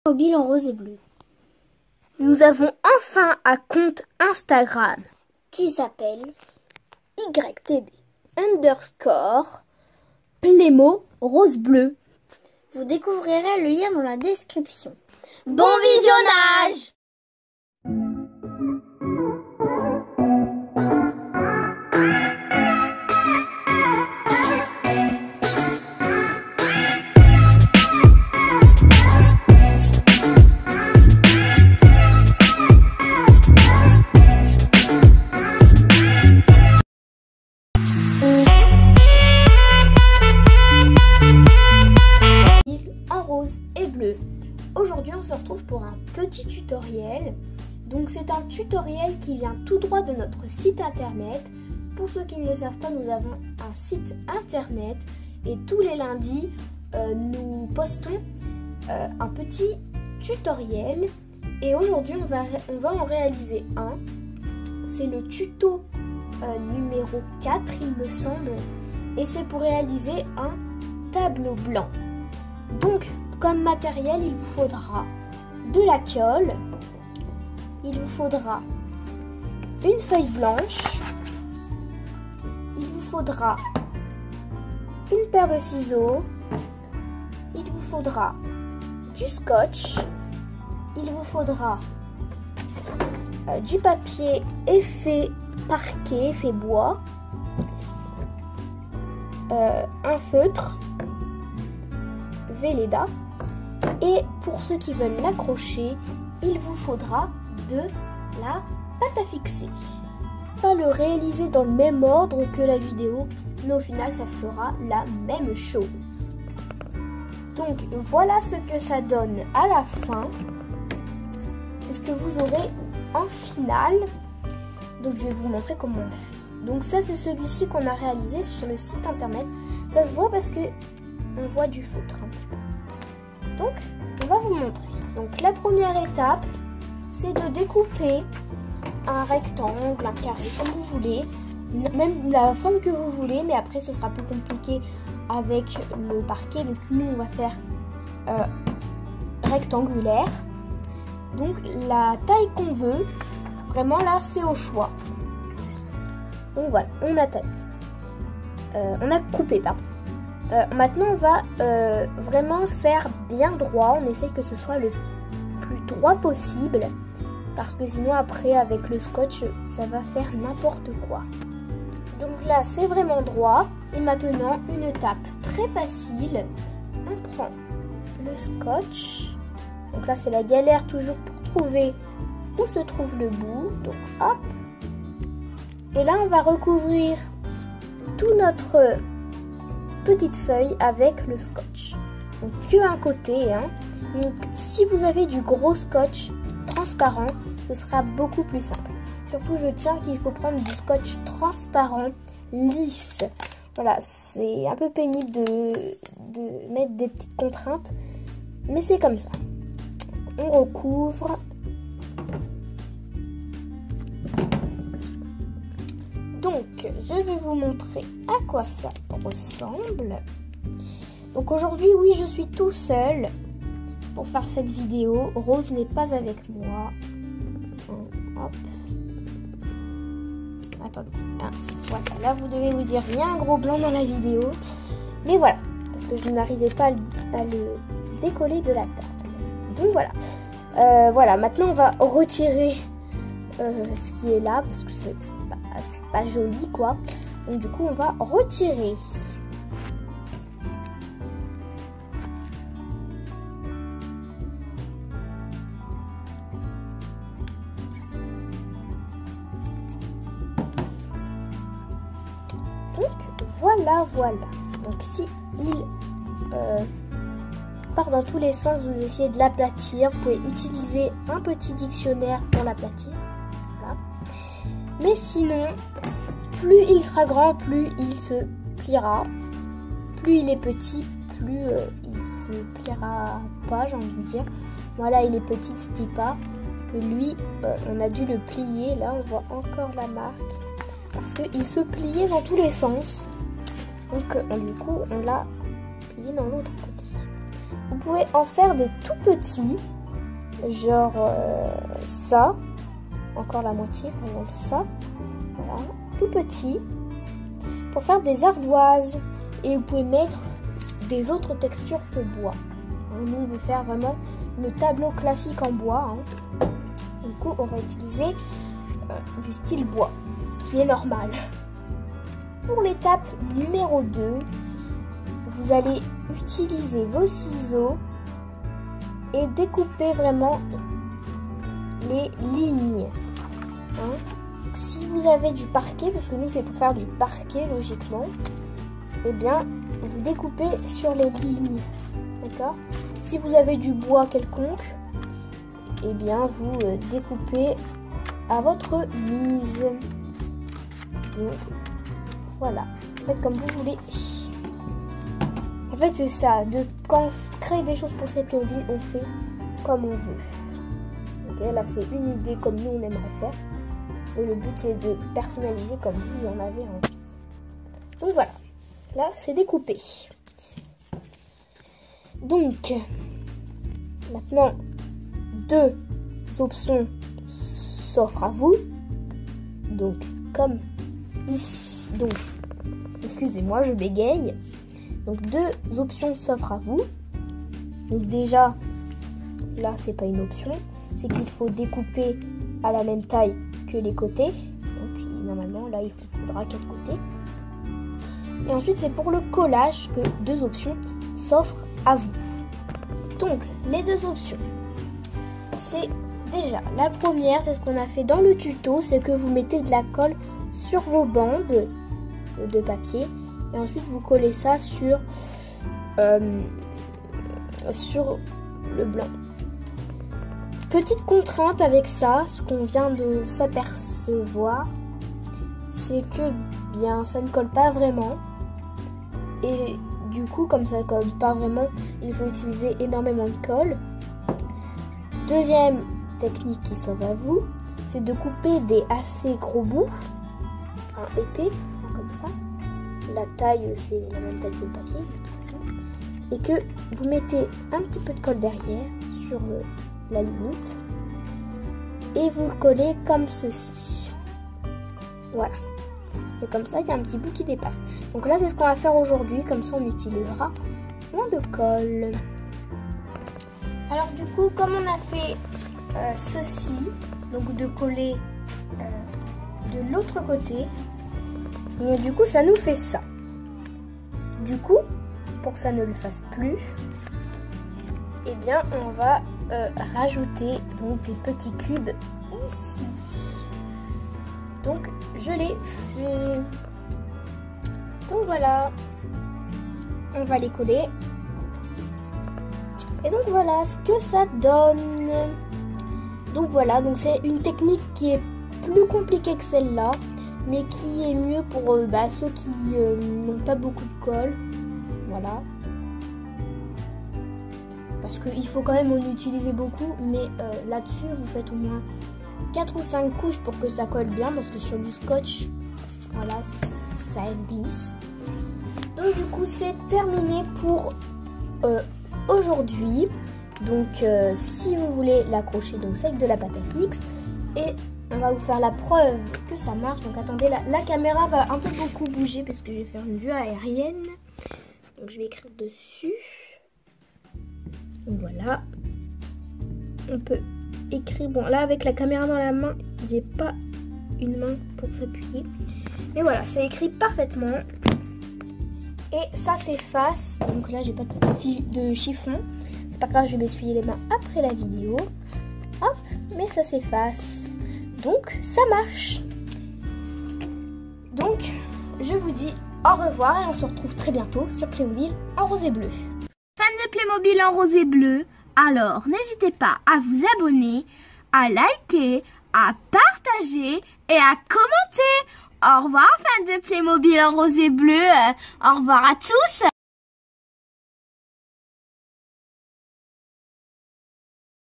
Mobile en rose et bleu. Nous avons enfin un compte Instagram qui s'appelle YTB_Playmo rose bleu. Vous découvrirez le lien dans la description. Bon visionnage! En rose et bleu. Aujourd'hui on se retrouve pour un petit tutoriel. Donc c'est un tutoriel qui vient tout droit de notre site internet. Pour ceux qui ne le savent pas, nous avons un site internet et tous les lundis nous postons un petit tutoriel. Et aujourd'hui on va en réaliser un. C'est le tuto numéro 4 il me semble. Et c'est pour réaliser un tableau blanc. Donc, comme matériel, il vous faudra de la colle, il vous faudra une feuille blanche, il vous faudra une paire de ciseaux, il vous faudra du scotch, il vous faudra du papier effet parquet, effet bois, un feutre, Velleda, et pour ceux qui veulent l'accrocher, il vous faudra de la pâte à fixer. Pas le réaliser dans le même ordre que la vidéo, mais au final ça fera la même chose. Donc voilà ce que ça donne à la fin. C'est ce que vous aurez en finale. Donc je vais vous montrer comment on le fait. Donc ça c'est celui-ci qu'on a réalisé sur le site internet. Ça se voit parce que on voit du feutre un petit peu. Donc, on va vous montrer. Donc, la première étape, c'est de découper un rectangle, un carré, comme vous voulez. Même la forme que vous voulez, mais après, ce sera plus compliqué avec le parquet. Donc, nous, on va faire rectangulaire. Donc, la taille qu'on veut, vraiment là, c'est au choix. Donc, voilà, on a taillé. On a coupé, pardon. Maintenant on va vraiment faire bien droit, on essaye que ce soit le plus droit possible parce que sinon après avec le scotch ça va faire n'importe quoi. Donc là c'est vraiment droit et maintenant une étape très facile, on prend le scotch, donc là c'est la galère toujours pour trouver où se trouve le bout, donc hop, et là on va recouvrir tout notre petite feuille avec le scotch. Donc que un côté, hein. Donc si vous avez du gros scotch transparent, ce sera beaucoup plus simple. Surtout je tiens qu'il faut prendre du scotch transparent, lisse. Voilà, c'est un peu pénible de mettre des petites contraintes, mais c'est comme ça. On recouvre. Donc, je vais vous montrer à quoi ça ressemble. Donc aujourd'hui, oui, je suis tout seul pour faire cette vidéo. Rose n'est pas avec moi. Hop. Attendez. Voilà, là vous devez vous dire, il y a un gros blanc dans la vidéo. Mais voilà, parce que je n'arrivais pas à le décoller de la table. Donc voilà. Voilà, maintenant on va retirer ce qui est là, parce que c'est pas joli quoi. Donc du coup on va retirer. Donc voilà. Donc si il part dans tous les sens, vous essayez de l'aplatir. Vous pouvez utiliser un petit dictionnaire pour l'aplatir. Voilà. Mais sinon, plus il sera grand, plus il se pliera. Plus il est petit, plus il se pliera pas, j'ai envie de dire. Voilà, il est petit, il ne se plie pas. Que lui, on a dû le plier. Là, on voit encore la marque. Parce qu'il se pliait dans tous les sens. Donc, du coup, on l'a plié dans l'autre côté. Vous pouvez en faire des tout petits. genre ça, encore la moitié, par exemple ça, voilà, tout petit, pour faire des ardoises. Et vous pouvez mettre des autres textures que bois. Nous, on veut faire vraiment le tableau classique en bois. Du coup, on va utiliser du style bois, ce qui est normal. Pour l'étape numéro 2, vous allez utiliser vos ciseaux et découper vraiment les lignes. Si vous avez du parquet, parce que nous c'est pour faire du parquet logiquement, eh bien vous découpez sur les lignes, d'accord? Si vous avez du bois quelconque, eh bien vous découpez à votre mise. Donc voilà, faites comme vous voulez. En fait c'est ça, quand on crée des choses pour cette Playmobil, on fait comme on veut. Okay, là c'est une idée comme nous on aimerait faire. Et le but c'est de personnaliser comme vous en avez envie. Donc voilà, là c'est découpé. Donc maintenant 2 options s'offrent à vous. Donc comme ici, donc excusez-moi je bégaye. Donc 2 options s'offrent à vous. Donc déjà là c'est pas une option, c'est qu'il faut découper à la même taille que les côtés. Donc normalement là il faudra 4 côtés. Et ensuite c'est pour le collage que 2 options s'offrent à vous. Donc les 2 options, c'est déjà la première, c'est ce qu'on a fait dans le tuto, c'est que vous mettez de la colle sur vos bandes de papier et ensuite vous collez ça sur le blanc. Petite contrainte avec ça, ce qu'on vient de s'apercevoir, c'est que bien ça ne colle pas vraiment. Et du coup, comme ça ne colle pas vraiment, il faut utiliser énormément de colle. Deuxième technique qui sauve à vous, c'est de couper des assez gros bouts, épais, comme ça. La taille, c'est la même taille que le papier, de toute façon. Et que vous mettez un petit peu de colle derrière, sur la limite. Et vous le collez comme ceci. Voilà. Et comme ça, il y a un petit bout qui dépasse. Donc là, c'est ce qu'on va faire aujourd'hui. Comme ça, on utilisera moins de colle. Alors du coup, comme on a fait ceci, donc de coller de l'autre côté, et du coup, ça nous fait ça. Du coup, pour que ça ne le fasse plus, eh bien, on va rajouter donc les petits cubes ici. Donc, je l'ai fait. Donc voilà, on va les coller. Et donc voilà ce que ça donne. Donc voilà, donc c'est une technique qui est plus compliquée que celle-là, mais qui est mieux pour ceux qui n'ont pas beaucoup de colle. Voilà. Parce qu'il faut quand même en utiliser beaucoup, mais là-dessus vous faites au moins 4 ou 5 couches pour que ça colle bien, parce que sur du scotch, voilà, ça glisse. Donc du coup c'est terminé pour aujourd'hui. Donc si vous voulez l'accrocher, donc c'est avec de la pâte à fixe, et on va vous faire la preuve que ça marche. Donc attendez, la caméra va un peu beaucoup bouger parce que je vais faire une vue aérienne. Donc je vais écrire dessus. Donc voilà, on peut écrire. Bon là avec la caméra dans la main, j'ai pas une main pour s'appuyer, mais voilà, c'est écrit parfaitement. Et ça s'efface. Donc là j'ai pas de chiffon, c'est pas grave, je vais m'essuyer les mains après la vidéo. Hop, mais ça s'efface. Donc ça marche. Donc je vous dis au revoir et on se retrouve très bientôt sur Playmobil en rose et bleu. Fan de Playmobil en rose et bleu, alors n'hésitez pas à vous abonner, à liker, à partager et à commenter. Au revoir fans de Playmobil en rose et bleu, au revoir à tous.